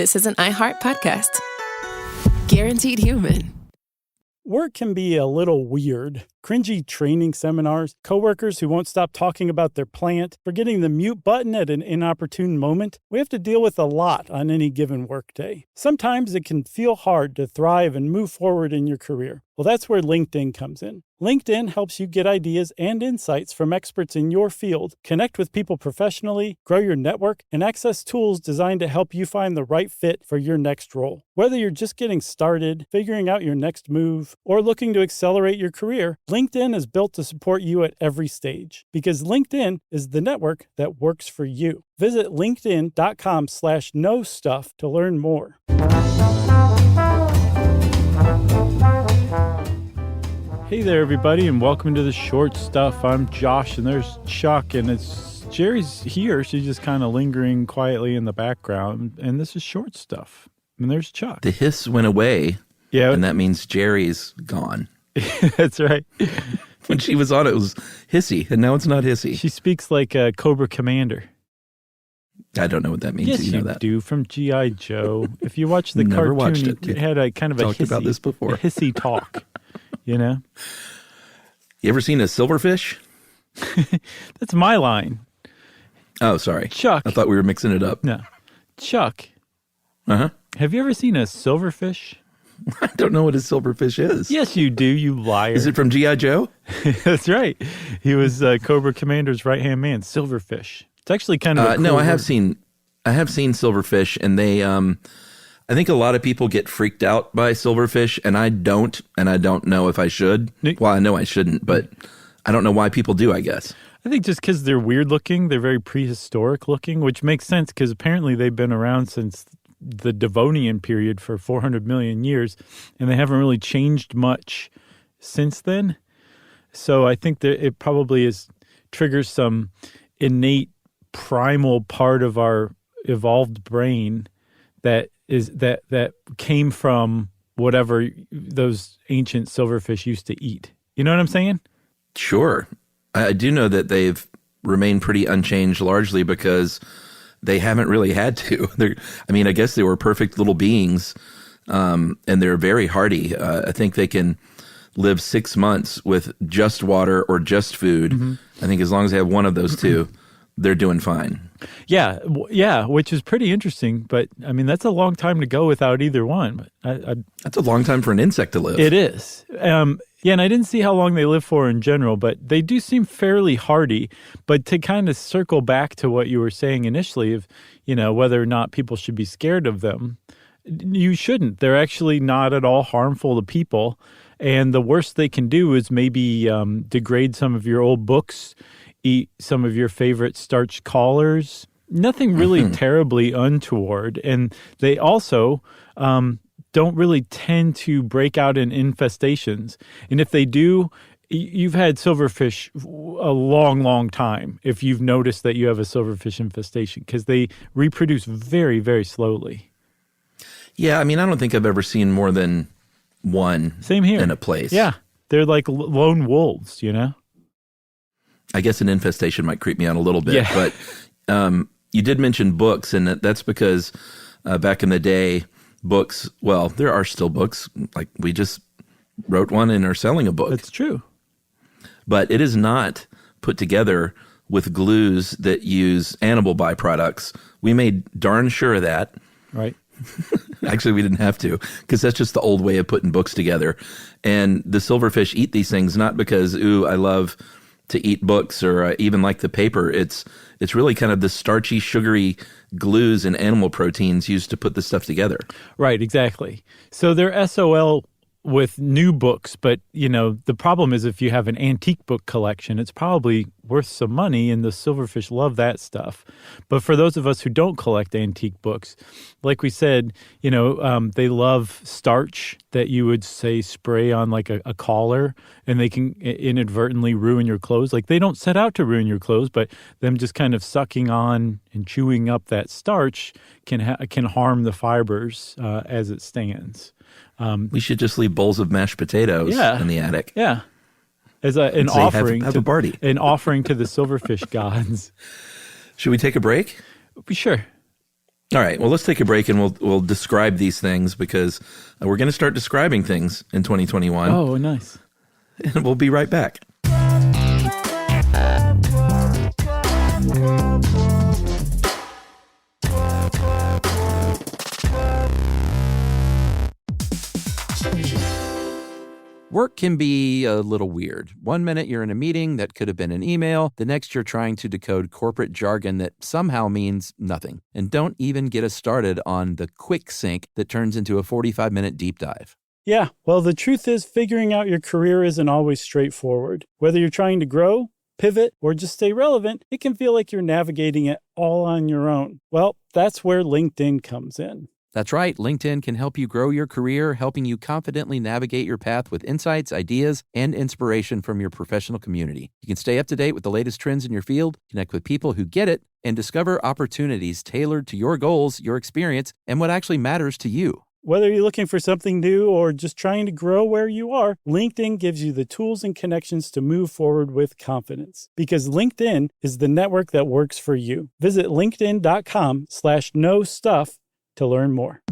this is an iHeart podcast. Guaranteed human. Work can be a little weird. Cringy training seminars, coworkers who won't stop talking about their plant, forgetting the mute button at an inopportune moment. We have to deal with a lot on any given workday. Sometimes it can feel hard to thrive and move forward in your career. Well, that's where LinkedIn comes in. LinkedIn helps you get ideas and insights from experts in your field, connect with people professionally, grow your network, and access tools designed to help you find the right fit for your next role. Whether you're just getting started, figuring out your next move, or looking to accelerate your career, LinkedIn is built to support you at every stage because LinkedIn is the network that works for you. Visit linkedin.com/knowstuff to learn more. Hey there, everybody, and welcome to the Short Stuff. I'm Josh, and there's Chuck, and Jerry's here. She's just kind of lingering quietly in the background, and this is Short Stuff. And there's Chuck. The hiss went away, and that means Jerry's gone. That's right. When she was on, it was hissy, and now it's not hissy. She speaks like a Cobra Commander. I don't know what that means. Yes, you know that. Do from G.I. Joe. If you watch the Never cartoon, watched it. it had a kind of Talked about this before. A hissy talk. You know? You ever seen a silverfish? That's my line. Oh, sorry. Chuck. I thought we were mixing it up. No. Chuck. Uh-huh. Have you ever seen a silverfish? I don't know what a silverfish is. Yes, you do, you liar. Is it from G.I. Joe? That's right. He was Cobra Commander's right-hand man, Silverfish. It's actually kind of a cool No, I word. have seen silverfish, and they I think a lot of people get freaked out by silverfish, and I don't know if I should. Well, I know I shouldn't, but I don't know why people do, I guess. I think just because they're weird looking, they're very prehistoric looking, which makes sense because apparently they've been around since the Devonian period for 400 million years, and they haven't really changed much since then. So I think that it probably triggers some innate primal part of our evolved brain that came from whatever those ancient silverfish used to eat. You know what I'm saying? Sure. I do know that they've remained pretty unchanged largely because they haven't really had to. I guess they were perfect little beings, and they're very hardy. I think they can live 6 months with just water or just food. Mm-hmm. I think as long as they have one of those two, they're doing fine. Yeah, which is pretty interesting. But, I mean, that's a long time to go without either one. That's a long time for an insect to live. It is. And I didn't see how long they live for in general, but they do seem fairly hardy. But to kind of circle back to what you were saying initially of, whether or not people should be scared of them, you shouldn't. They're actually not at all harmful to people. And the worst they can do is maybe degrade some of your old books, eat some of your favorite starch collars. Nothing really terribly untoward. And they also don't really tend to break out in infestations. And if they do, you've had silverfish a long, long time if you've noticed that you have a silverfish infestation because they reproduce very, very slowly. Yeah, I don't think I've ever seen more than one Same here. in a place. Yeah, they're like lone wolves, I guess an infestation might creep me out a little bit. Yeah. But you did mention books, and that's because back in the day, books, well, there are still books. Like we just wrote one and are selling a book. That's true. But it is not put together with glues that use animal byproducts. We made darn sure of that. Right. Actually, we didn't have to because that's just the old way of putting books together. And the silverfish eat these things not because, I love to eat books or even like the paper. It's really kind of the starchy, sugary glues and animal proteins used to put this stuff together. Right, exactly. So they're SOL with new books, but, the problem is if you have an antique book collection, it's probably worth some money, and the silverfish love that stuff. But for those of us who don't collect antique books, like we said, they love starch that you would, say, spray on like a collar, and they can inadvertently ruin your clothes. Like they don't set out to ruin your clothes, but them just kind of sucking on and chewing up that starch can harm the fibers as it stands. We should just leave bowls of mashed potatoes in the attic. Yeah. As an offering. Have a party. An offering to the silverfish gods. Should we take a break? Sure. All right. Well, let's take a break and we'll describe these things because we're going to start describing things in 2021. Oh, nice. And we'll be right back. Work can be a little weird. One minute you're in a meeting that could have been an email. The next you're trying to decode corporate jargon that somehow means nothing. And don't even get us started on the quick sync that turns into a 45-minute deep dive. Yeah, well, the truth is figuring out your career isn't always straightforward. Whether you're trying to grow, pivot, or just stay relevant, it can feel like you're navigating it all on your own. Well, that's where LinkedIn comes in. That's right. LinkedIn can help you grow your career, helping you confidently navigate your path with insights, ideas, and inspiration from your professional community. You can stay up to date with the latest trends in your field, connect with people who get it, and discover opportunities tailored to your goals, your experience, and what actually matters to you. Whether you're looking for something new or just trying to grow where you are, LinkedIn gives you the tools and connections to move forward with confidence. Because LinkedIn is the network that works for you. Visit linkedin.com/knowstuff to learn more.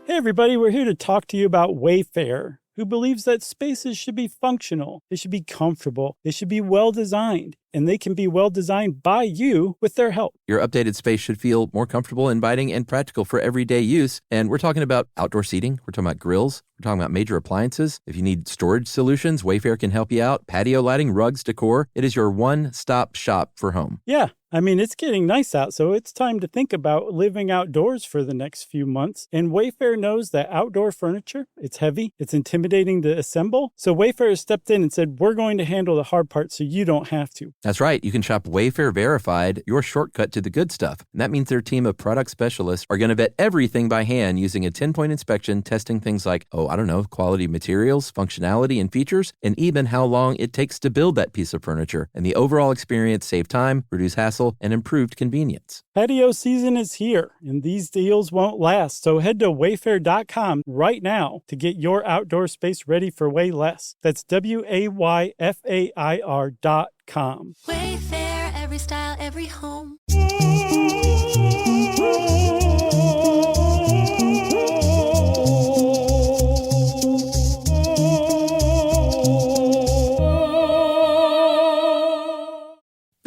Hey everybody, we're here to talk to you about Wayfair, who believes that spaces should be functional, they should be comfortable, they should be well designed, and they can be well designed by you with their help. Your updated space should feel more comfortable, inviting, and practical for everyday use. And we're talking about outdoor seating. We're talking about grills. We're talking about major appliances. If you need storage solutions, Wayfair can help you out. Patio lighting, rugs, decor. It is your one-stop shop for home. Yeah, I mean, it's getting nice out, so it's time to think about living outdoors for the next few months. And Wayfair knows that outdoor furniture, it's heavy, it's intimidating to assemble. So Wayfair has stepped in and said, we're going to handle the hard part so you don't have to. That's right. You can shop Wayfair Verified, your shortcut to the good stuff. And that means their team of product specialists are going to vet everything by hand using a 10-point inspection, testing things like, quality materials, functionality, and features, and even how long it takes to build that piece of furniture. And the overall experience save time, reduce hassle, and improved convenience. Patio season is here, and these deals won't last. So head to wayfair.com right now to get your outdoor space ready for way less. That's WAYFAIR.com. Wayfair, every style, every home.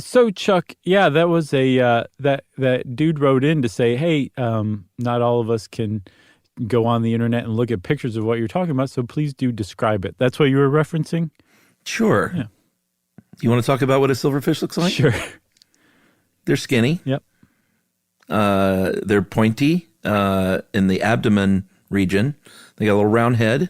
So Chuck, yeah, that was a that dude wrote in to say, hey, not all of us can go on the internet and look at pictures of what you're talking about, so please do describe it. That's what you were referencing? Sure. Yeah. You want to talk about what a silverfish looks like? Sure. They're skinny. Yep. They're pointy in the abdomen region. They got a little round head.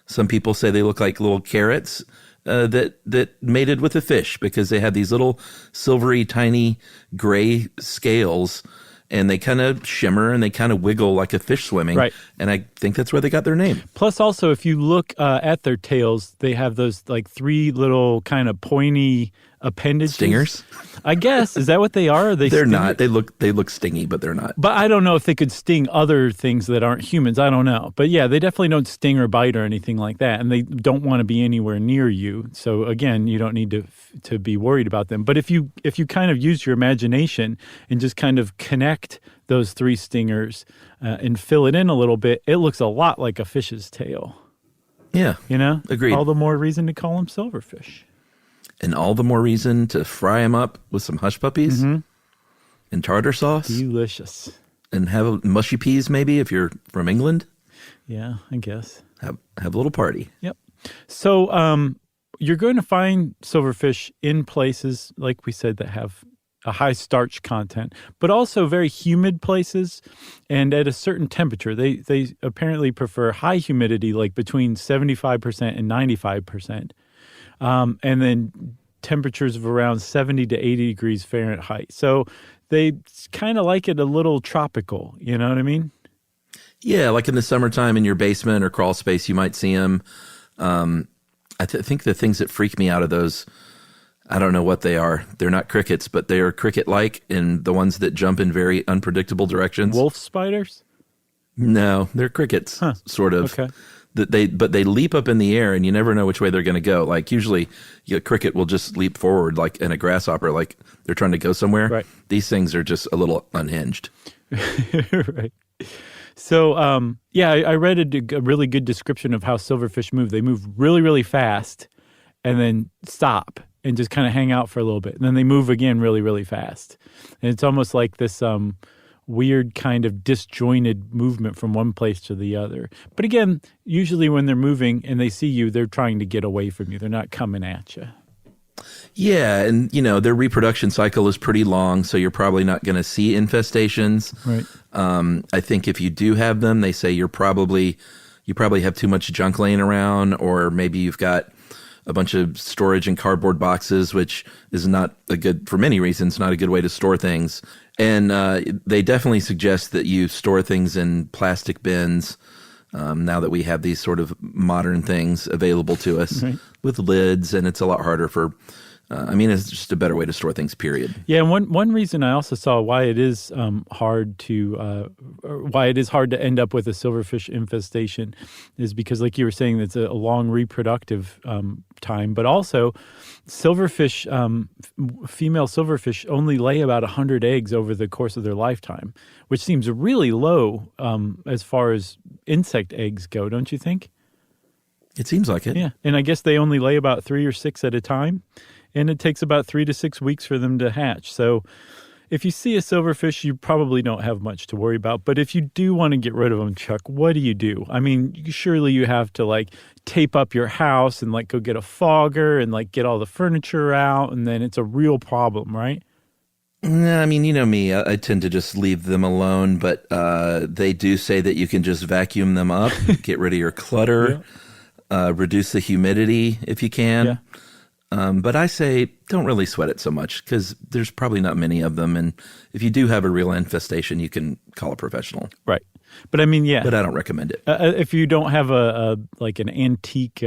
Some people say they look like little carrots that mated with a fish because they have these little silvery, tiny gray scales, and they kind of shimmer and they kind of wiggle like a fish swimming. Right. And I think that's where they got their name. Plus, also, if you look at their tails, they have those like three little kind of pointy appendages. Stingers? I guess. Is that what they are? They're not. They look stingy, but they're not. But I don't know if they could sting other things that aren't humans. I don't know. But yeah, they definitely don't sting or bite or anything like that. And they don't want to be anywhere near you. So again, you don't need to be worried about them. But if you kind of use your imagination and just kind of connect those three stingers and fill it in a little bit, it looks a lot like a fish's tail. Yeah. You know? Agreed. All the more reason to call them silverfish. And all the more reason to fry them up with some hush puppies and tartar sauce. Delicious. And have mushy peas maybe if you're from England. Yeah, I guess. Have a little party. Yep. So you're going to find silverfish in places, like we said, that have a high starch content, but also very humid places and at a certain temperature. They apparently prefer high humidity, like between 75% and 95%. And then temperatures of around 70 to 80 degrees Fahrenheit. So they kind of like it a little tropical, you know what I mean? Yeah, like in the summertime in your basement or crawl space, you might see them. I think the things that freak me out of those, I don't know what they are. They're not crickets, but they are cricket-like, and the ones that jump in very unpredictable directions. Wolf spiders? No, they're crickets, sort of. Okay. But they leap up in the air, and you never know which way they're going to go. Like usually, a cricket will just leap forward, like in a grasshopper, like they're trying to go somewhere. Right. These things are just a little unhinged. Right. So, I read a really good description of how silverfish move. They move really, really fast and then stop and just kind of hang out for a little bit. And then they move again really, really fast. And it's almost like this weird kind of disjointed movement from one place to the other. But again, usually when they're moving and they see you, they're trying to get away from you. They're not coming at you. Yeah, and their reproduction cycle is pretty long, so you're probably not going to see infestations. Right. I think if you do have them, they say you probably have too much junk laying around, or maybe you've got a bunch of storage in cardboard boxes, which is not for many reasons, not a good way to store things. And they definitely suggest that you store things in plastic bins. Now that we have these sort of modern things available to us with lids, and it's a lot harder for, it's just a better way to store things, period. Yeah, and one reason I also saw why it is hard to end up with a silverfish infestation is because, like you were saying, it's a long reproductive time, but also silverfish, female silverfish only lay about 100 eggs over the course of their lifetime, which seems really low as far as insect eggs go, don't you think? It seems like it. Yeah, and I guess they only lay about 3 or 6 at a time, and it takes about 3 to 6 weeks for them to hatch. So if you see a silverfish, you probably don't have much to worry about. But if you do want to get rid of them, Chuck, what do? I mean, surely you have to tape up your house and go get a fogger and get all the furniture out, and then it's a real problem, right? I mean, you know me, I tend to just leave them alone, but they do say that you can just vacuum them up, get rid of your clutter, reduce the humidity if you can. Yeah. But I say don't really sweat it so much because there's probably not many of them. And if you do have a real infestation, you can call a professional. Right. But I mean, yeah. But I don't recommend it. If you don't have an antique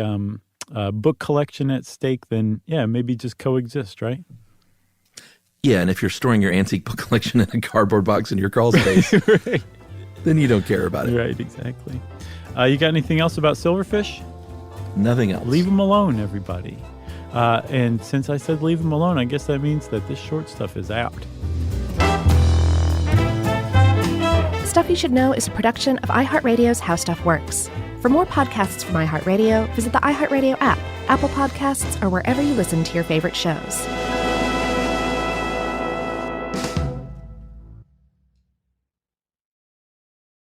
book collection at stake, then yeah, maybe just coexist, right? Yeah, and if you're storing your antique book collection in a cardboard box in your crawl space, right. Then you don't care about it. Right, exactly. You got anything else about silverfish? Nothing else. Leave them alone, everybody. And since I said leave them alone, I guess that means that this short stuff is out. Stuff You Should Know is a production of iHeartRadio's How Stuff Works. For more podcasts from iHeartRadio, visit the iHeartRadio app, Apple Podcasts, or wherever you listen to your favorite shows.